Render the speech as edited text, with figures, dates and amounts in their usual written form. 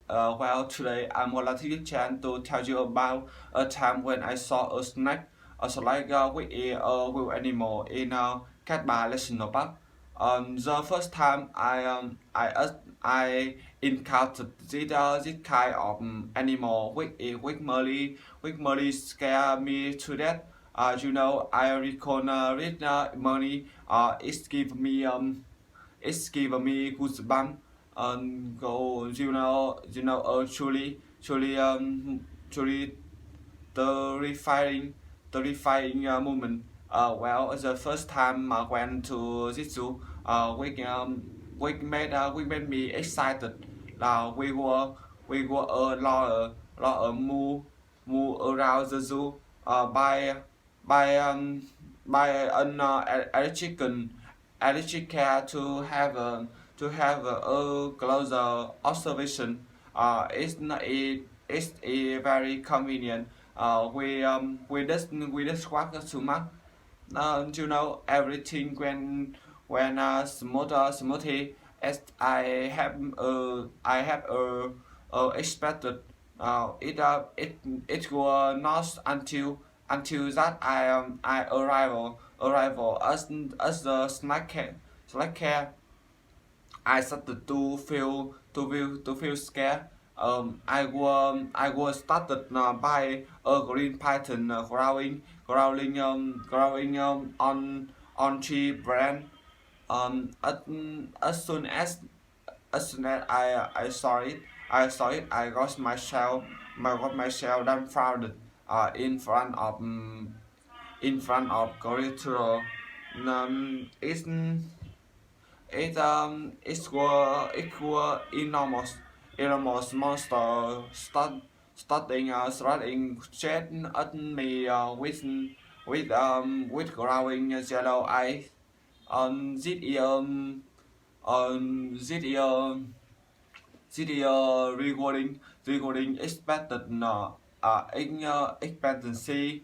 Well, today I'm Relatively Chan to tell you about a time when I saw a snake, with a wild animal in a Cat National Park. The first time I encountered this kind of animal, which merely scare me to death. I recall money. It's given me goosebumps. Go, truly terrifying, moment. The first time I went to this zoo, we made me excited. We were move around the zoo by an electric care to have a closer observation. It's a very convenient. We just walk too much. Everything when smoothie as I have expected. It was not until that I arrival as the snack care. I started to feel scared. I was started by a green python growling on tree branch. As soon as I got myself dumbfounded in front of Corritoro. It's it was enormous monster starting straight at me with growing yellow eyes. Did did rewarding expectancy